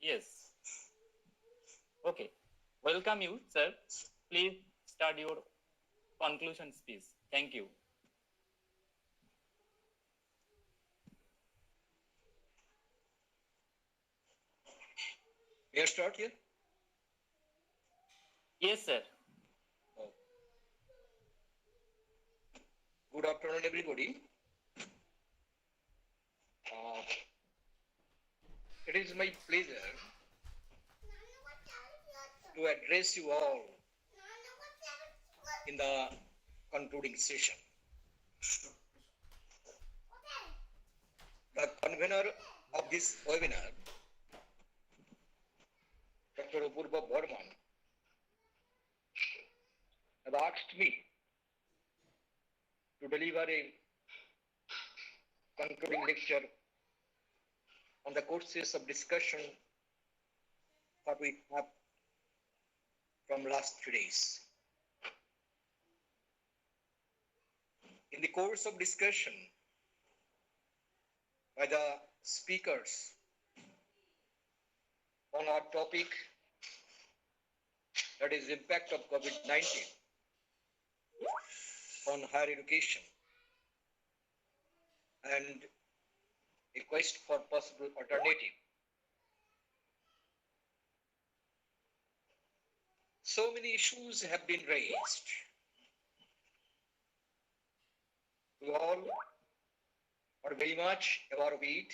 Yes. Okay. Welcome you, sir. Please start your conclusion speech. Thank you. May I start here? Yes, sir. Oh. Good afternoon, everybody. It is my pleasure to address you all in the concluding session. The convener of this webinar, Dr. Apurba Barman, has asked me to deliver a concluding lecture on the courses of discussion that we have from last 3 days. In the course of discussion by the speakers on our topic, that is impact of COVID-19 on higher education and a quest for possible alternative. So many issues have been raised. We all are very much aware of it.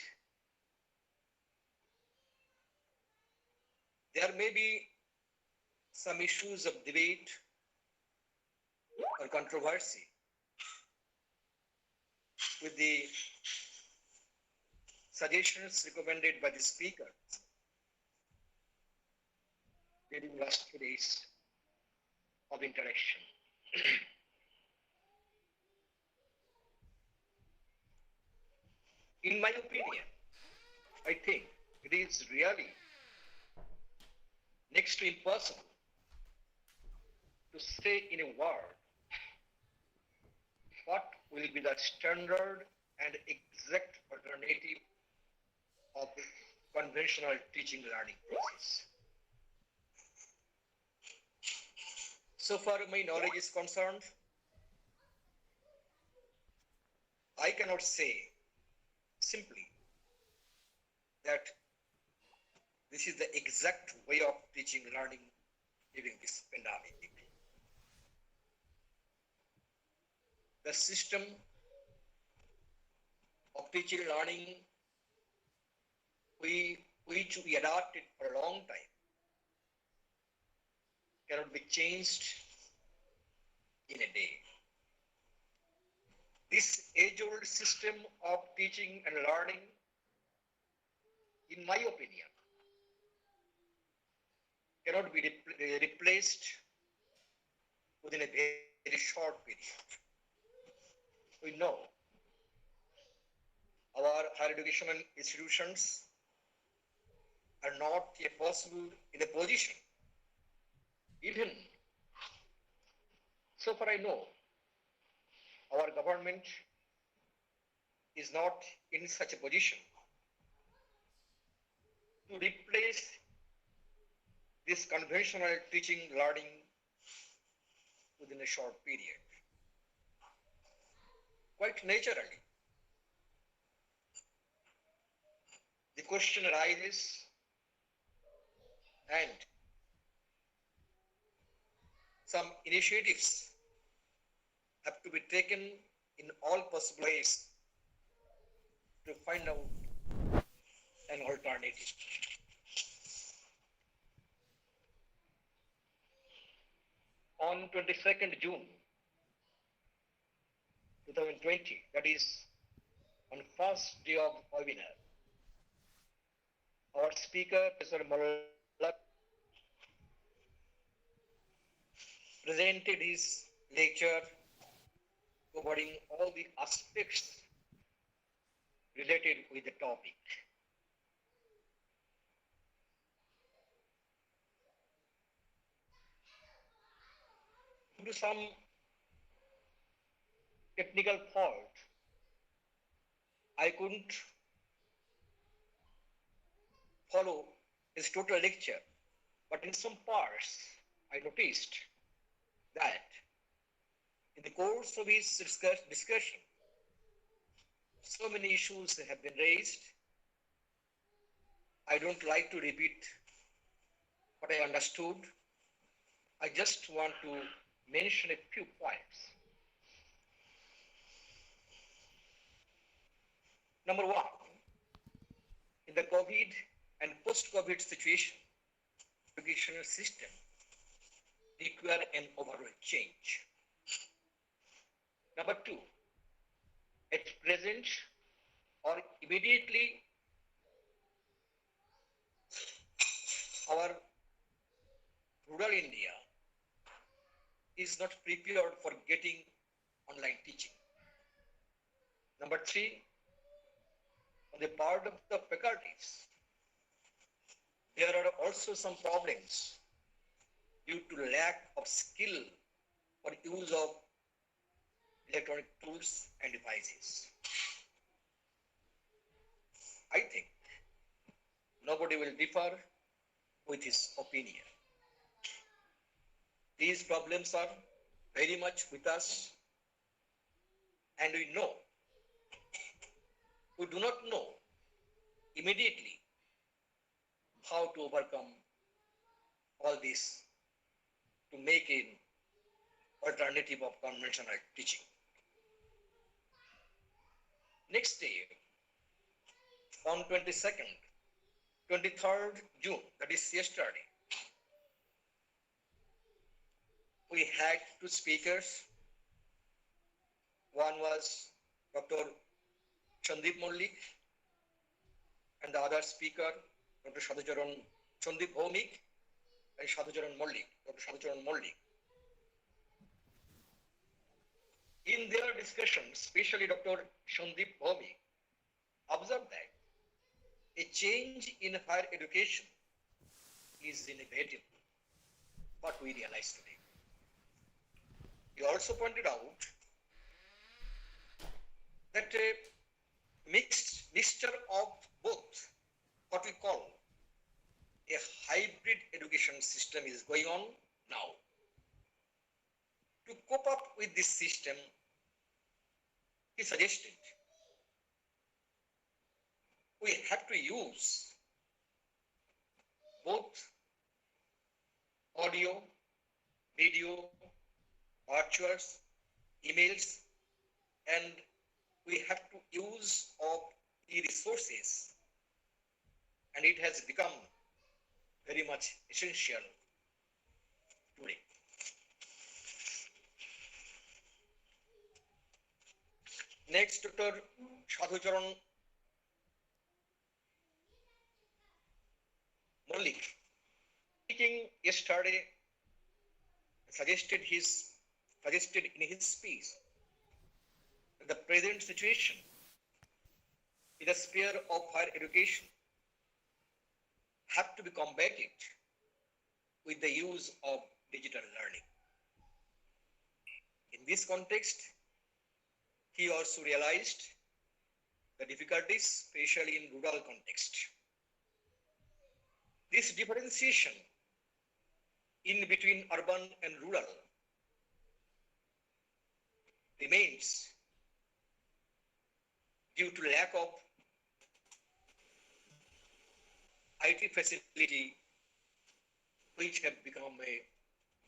There may be some issues of debate or controversy with the suggestions recommended by the speaker during last 2 days of interaction. In my opinion, I think it is really next to impossible to say in a word what will be the standard and exact alternative of the conventional teaching learning process. So far my knowledge is concerned, I cannot say simply that this is the exact way of teaching learning during this pandemic. The system of teaching learning which we adopted for a long time cannot be changed in a day. This age-old system of teaching and learning, in my opinion, cannot be replaced within a very short period. We know our higher educational institutions are not yet possible in a position. Even so far I know, our government is not in such a position to replace this conventional teaching learning within a short period. Quite naturally, the question arises and some initiatives have to be taken in all possible ways to find out an alternative. On 22nd June 2020, that is on first day of webinar, our speaker, Professor Malak, presented his lecture covering all the aspects related with the topic. Due to some technical fault, I couldn't follow his total lecture, but in some parts, I noticed that in the course of his discussion, so many issues have been raised. I don't like to repeat what I understood. I just want to mention a few points. Number one, in the COVID and post-COVID situation, educational system require an overall change. Number two, at present or immediately, our rural India is not prepared for getting online teaching. Number three, on the part of the faculties, there are also some problems due to lack of skill for use of electronic tools and devices. I think nobody will differ with his opinion. These problems are very much with us, and we do not know immediately how to overcome all this to make an alternative of conventional teaching. Next day, on 22nd, 23rd June, that is yesterday, we had two speakers. One was Dr. Sandeep Mollik, and the other speaker, Dr. Sandeep Bhomik and Dr. Sadhucharan Mollik. In their discussion, especially Dr. Sandeep Bhomik observed that a change in higher education is inevitable, what we realize today. He also pointed out that a mixture of both, what we call a hybrid education system, is going on now. To cope up with this system, he suggested we have to use both audio, video, virtuals, emails, and we have to use of the resources, and it has become very much essential today. Next, Dr. Sadhucharan Mollik, speaking yesterday, suggested in his speech that the present situation in the sphere of higher education have to be combated with the use of digital learning. In this context, he also realized the difficulties, especially in rural context. This differentiation in between urban and rural remains due to lack of IT facility, which have become a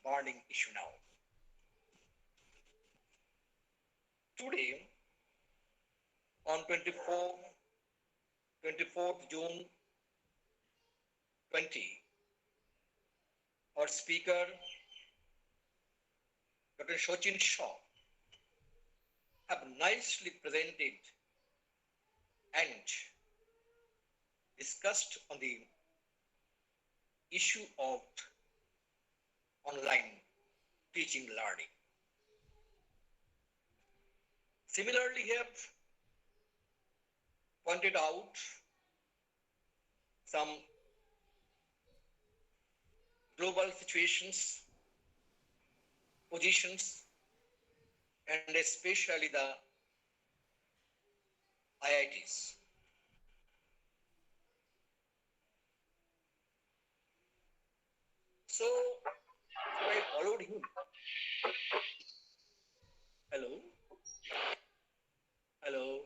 burning issue now. Today, on 24th June 20, our speaker, Dr. Sachin Shaw, have nicely presented and discussed on the issue of online teaching learning. Similarly, he have pointed out some global situations, positions, and especially the IITs. So I followed him. Hello? Hello?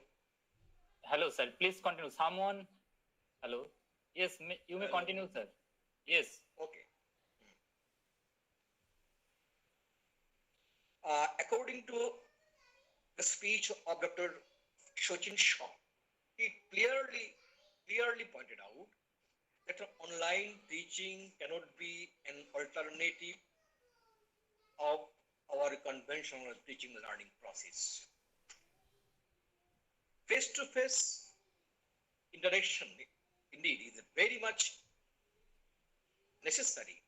Hello, sir. Please continue. Someone. Hello. Yes, you may Hello. continue, sir. Yes. Okay. According to the speech of Dr. Shochin Shaw, he clearly pointed out that online teaching cannot be an alternative of our conventional teaching learning process. Face-to-face interaction indeed is very much necessary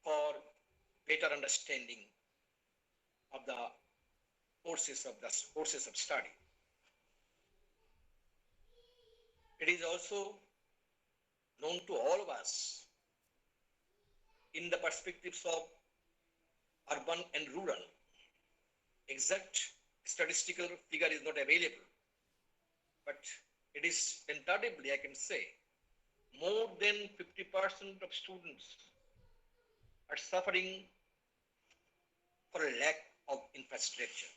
for better understanding of the courses of study. It is also known to all of us in the perspectives of urban and rural. Exact statistical figure is not available, but it is tentatively, I can say, more than 50% of students are suffering for a lack of infrastructure.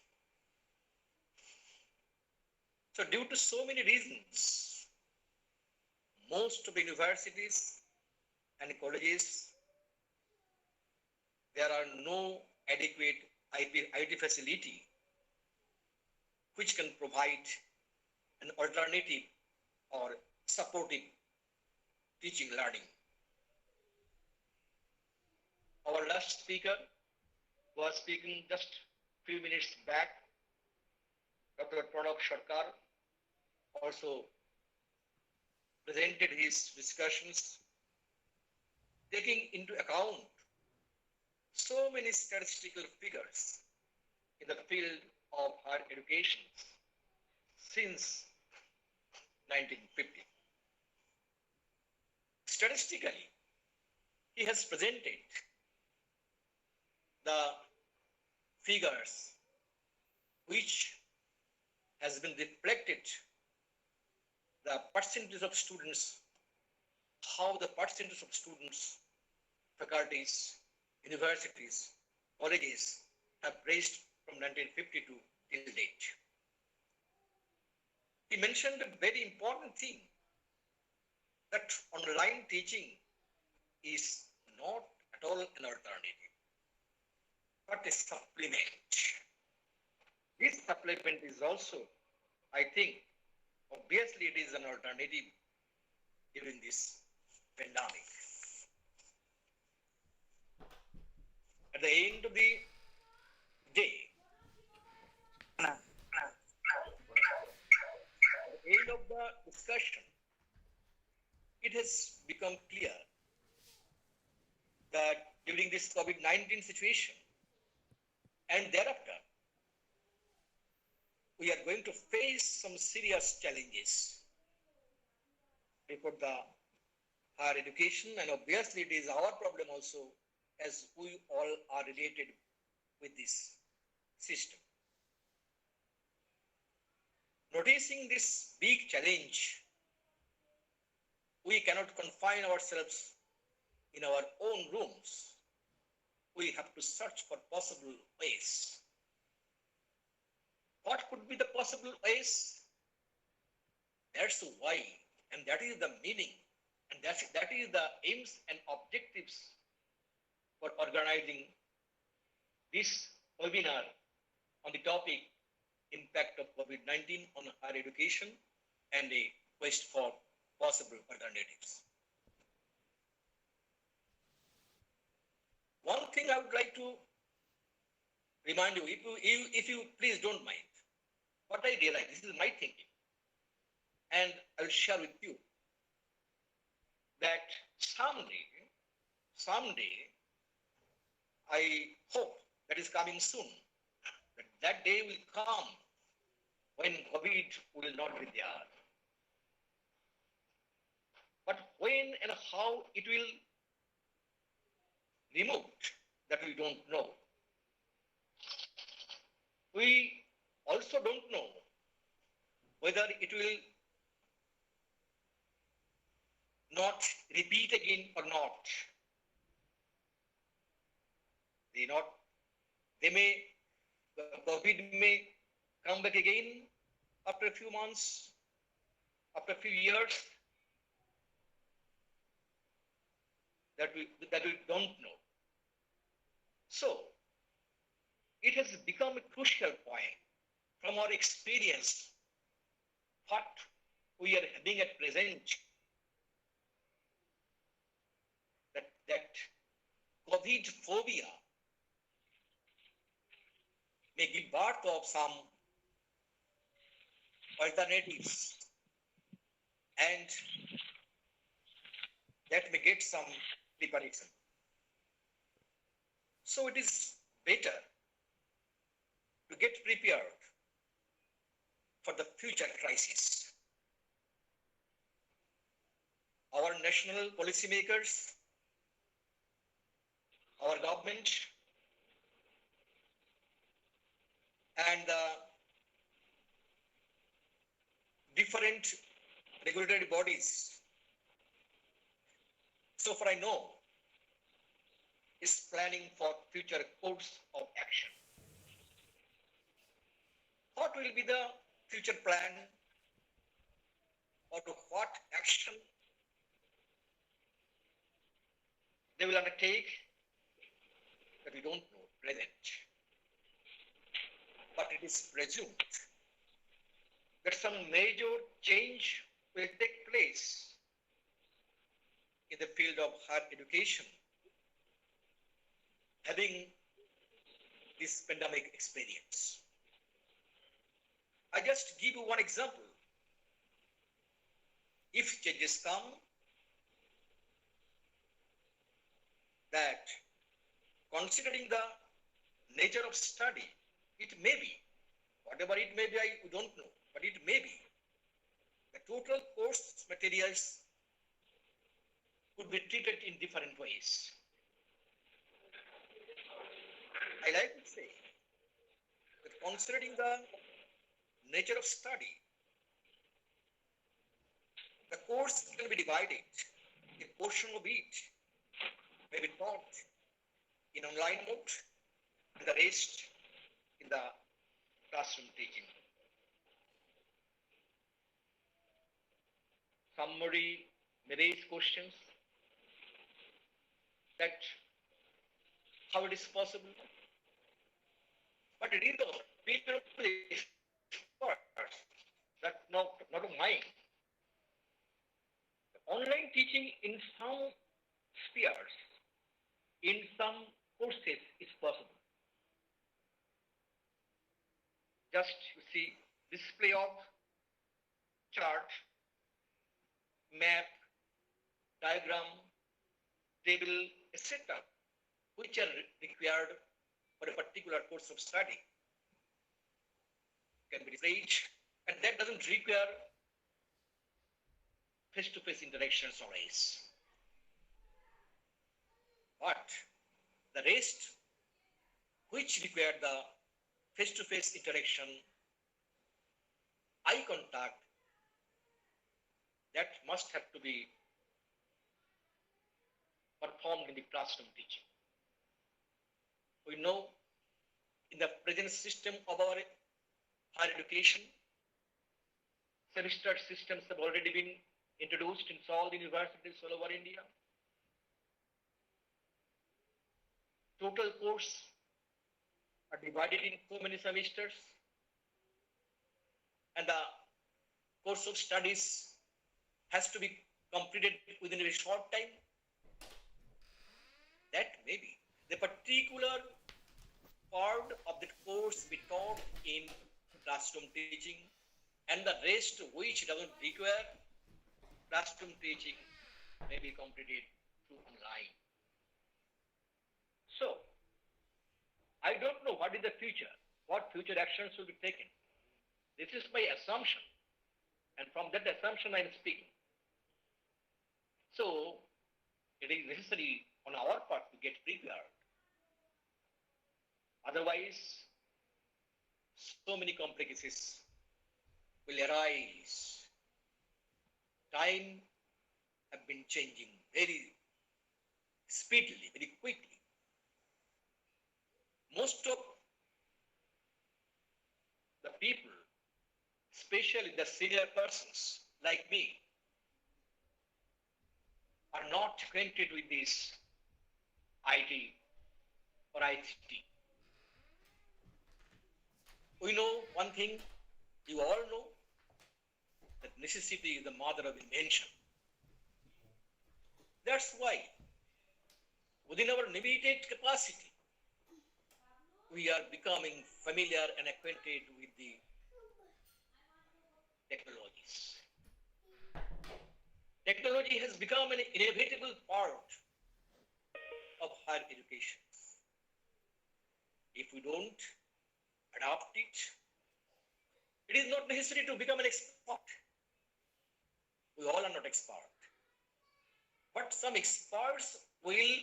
So due to so many reasons, most of the universities and colleges, there are no adequate IT facility which can provide an alternative or supportive teaching learning. Our last speaker was speaking just few minutes back. Dr. Pranab Sarkar also presented his discussions, taking into account so many statistical figures in the field of higher education since 1950. Statistically, he has presented the figures which has been reflected the percentage of students, how the percentage of students, faculties, universities, colleges have raised from 1952 till date. He mentioned a very important thing, that online teaching is not at all an alternative, but a supplement. This supplement is also, I think, obviously it is an alternative during this pandemic. At the end of the day, at the end of the discussion, it has become clear that during this COVID-19 situation and thereafter, we are going to face some serious challenges before the higher education, and obviously it is our problem also, as we all are related with this system. Noticing this big challenge, we cannot confine ourselves in our own rooms. We have to search for possible ways. What could be the possible ways? That's why, and that is the meaning, and that is the aims and objectives for organizing this webinar on the topic impact of COVID-19 on higher education and a quest for possible alternatives. One thing I would like to remind you, if you please don't mind, what I realize, this is my thinking, and I'll share with you that someday, I hope that is coming soon, that day will come when COVID will not be there. But when and how it will removed, that we don't know. We also don't know whether it will not repeat again or not. They not, they may, the COVID may come back again after a few months, after a few years, that we don't know. So it has become a crucial point from our experience, what we are having at present, that COVID phobia may give birth of some alternatives, and that may get some preparation. So it is better to get prepared for the future crisis. Our national policymakers, our government, and the different regulatory bodies, so far I know, is planning for future course of action. What will be the future plan, or to what action they will undertake, that we don't know present. But it is presumed that some major change will take place in the field of higher education, having this pandemic experience. I just give you one example. If changes come, that considering the nature of study, it may be, whatever it may be, I don't know, but it may be, the total course materials could be treated in different ways. I like to say that considering the nature of study, the course can be divided. A portion of it may be taught in online mode, and the rest in the classroom teaching. Somebody may raise questions that how it is possible. But it is a feature of that not of mine. Online teaching in some spheres, in some courses is possible. Just you see display of chart, map, diagram, table, etc., which are required for a particular course of study, can be displayed, and that doesn't require face-to-face interactions always. But the rest, which require the face-to-face interaction, eye contact, that must have to be performed in the classroom teaching. We know in the present system of our higher education, semester systems have already been introduced in all the universities all over India. Total course are divided in so many semesters, and the course of studies has to be completed within a short time. That may be the particular part of the course be taught in classroom teaching, and the rest which doesn't require classroom teaching may be completed through online. So, I don't know what is the future, what future actions will be taken. This is my assumption, and from that assumption I am speaking. So, it is necessary on our part to get prepared. Otherwise, so many complications will arise. Time have been changing very speedily, very quickly. most of the people, especially the senior persons like me, are not acquainted with this IT or ICT. We know one thing, you all know, that necessity is the mother of invention. That's why, within our limited capacity, we are becoming familiar and acquainted with the technologies. Technology has become an inevitable part of higher education. If we don't adopt it, it is not necessary to become an expert. We all are not expert. But some experts will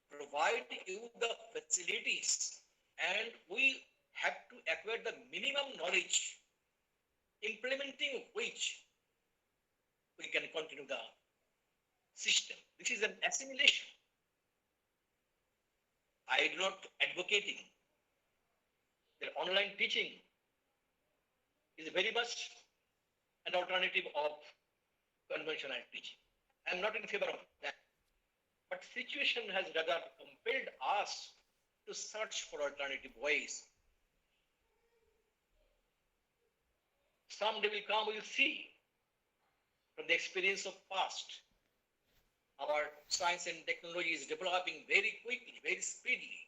provide you the facilities, and we have to acquire the minimum knowledge, implementing which we can continue the system. This is an assimilation. I am not advocating that online teaching is very much an alternative of conventional teaching. I am not in favor of that. But situation has rather compelled us to search for alternative ways. Someday will come, we will see from the experience of past. Our science and technology is developing very quickly, very speedily.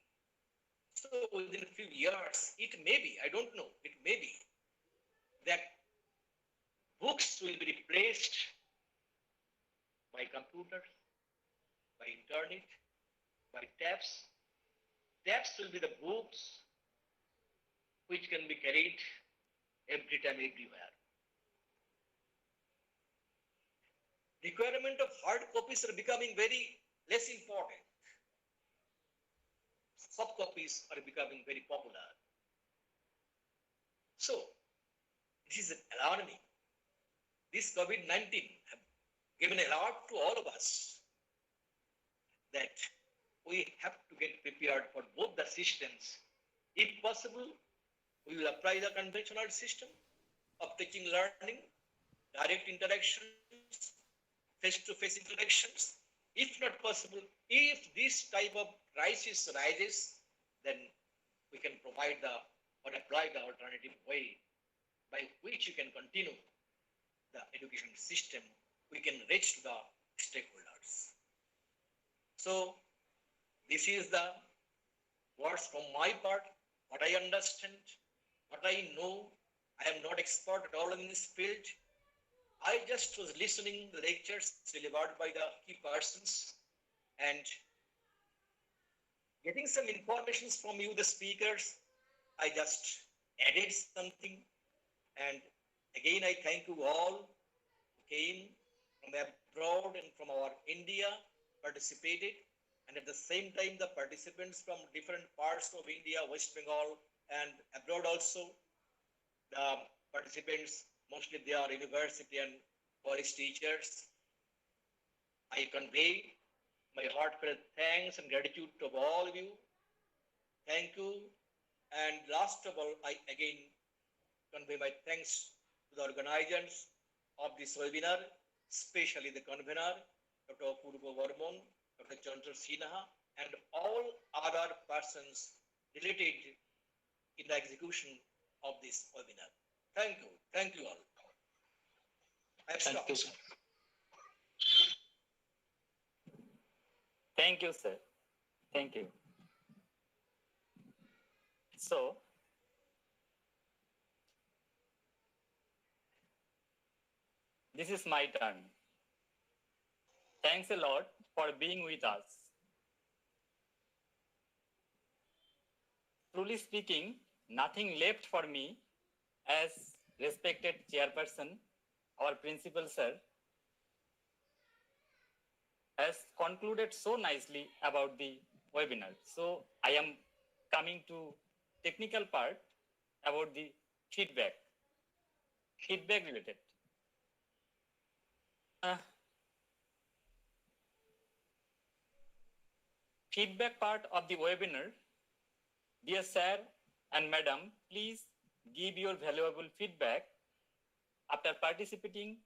So within a few years, it may be, I don't know, it may be that books will be replaced by computers, by internet, by tabs. Tabs will be the books which can be carried every time, everywhere. Requirement of hard copies are becoming very less important. Soft copies are becoming very popular. So, this is alarming. This COVID-19 have given a lot to all of us that we have to get prepared for both the systems. If possible, we will apply the conventional system of teaching, learning, direct interactions, face-to-face interactions. If not possible, if this type of crisis arises, then we can provide the or apply the alternative way by which you can continue the education system. We can reach to the stakeholders. So this is the words from my part, what I understand, what I know. I am not expert at all in this field. I just was listening the lectures delivered by the key persons and getting some informations from you, the speakers. I just added something. And again, I thank you all who came from abroad and from our India, participated. And at the same time, the participants from different parts of India, West Bengal, and abroad also, the participants, mostly they are university and college teachers. I convey my heartfelt thanks and gratitude to all of you. Thank you. And last of all, I again convey my thanks to the organizers of this webinar, especially the convener, Dr. Apurba Barman, Dr. Chandra Sinha, and all other persons related in the execution of this webinar. Thank you. Thank you all. Thank you, sir. Thank you, sir. Thank you. So, this is my turn. Thanks a lot for being with us. Truly speaking, nothing left for me as respected chairperson, our principal sir, has concluded so nicely about the webinar. So I am coming to technical part about the feedback related. Feedback part of the webinar Dear sir and madam, please give your valuable feedback after participating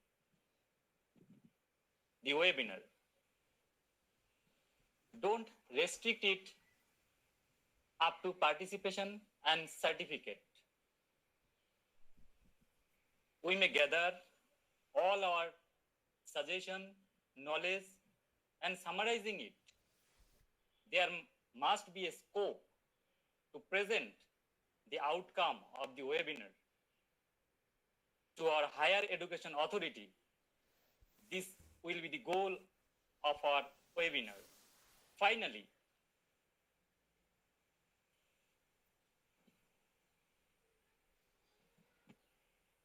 the webinar. Don't restrict it up to participation and certificate. We may gather all our suggestion, knowledge, and summarizing it. There must be a scope to present the outcome of the webinar to our higher education authority. This will be the goal of our webinar. Finally,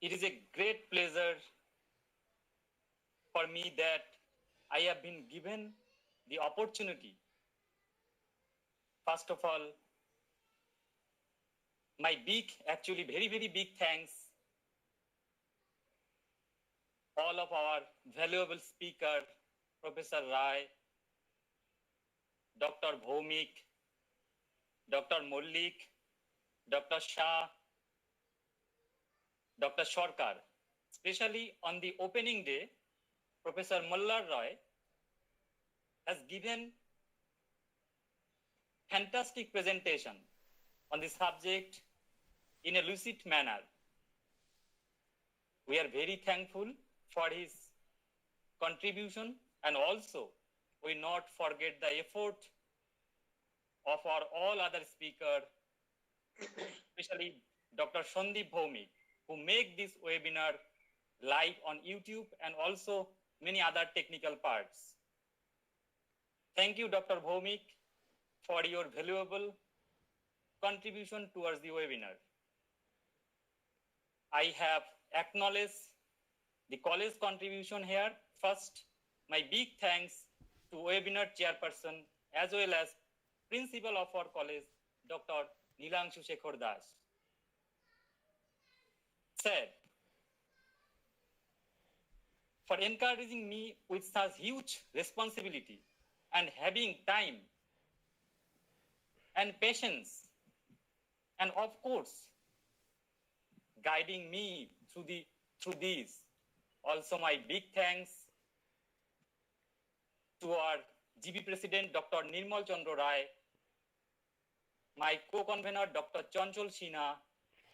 it is a great pleasure for me that I have been given the opportunity. First of all, my very, very big thanks all of our valuable speaker, Professor Rai, Dr. Bhaumik, Dr. Mollik, Dr. Shah, Dr. Sarkar. Especially on the opening day, Professor Mallar Roy has given fantastic presentation on the subject in a lucid manner. We are very thankful for his contribution, and also we not forget the effort of our all other speakers, especially Dr. Sandip Bhaumik, who make this webinar live on YouTube and also many other technical parts. Thank you, Dr. Bhaumik, for your valuable contribution towards the webinar. I have acknowledged the college contribution here. First, my big thanks to webinar chairperson as well as principal of our college, Dr. Nilangshu Sekhar. Said, for encouraging me with such huge responsibility and having time and patience, and of course, guiding me through these. Also, my big thanks to our GB President, Dr. Nirmal Chandra Rai, my co-convener, Dr. Chanchal Sinha,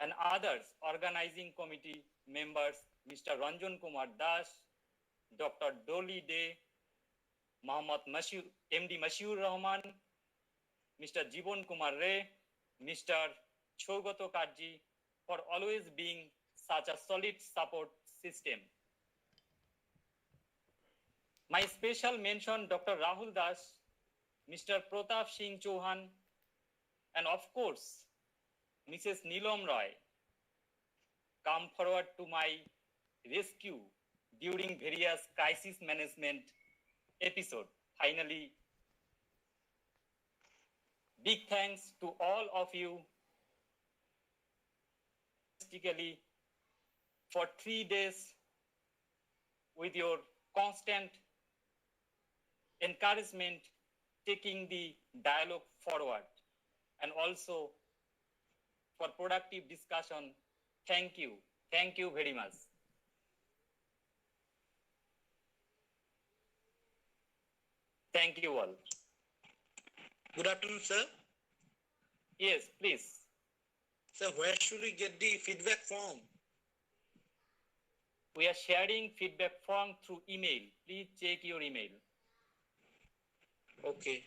and others organizing committee members, Mr. Ranjan Kumar Das, Dr. Dolly Day, Mohammad MD Mashiur Rahman, Mr. Jibon Kumar Ray, Mr. Chogato Kaji, for always being such a solid support system. My special mention, Dr. Rahul Das, Mr. Pratap Singh Chauhan, and of course, Mrs. Neelam Roy, come forward to my rescue during various crisis management episodes. Finally, big thanks to all of you for 3 days with your constant encouragement, taking the dialogue forward, and also for productive discussion. Thank you. Thank you very much. Thank you all. Good afternoon, sir. Yes, please. Sir, where should we get the feedback form? We are sharing feedback form through email. Please check your email. Okay.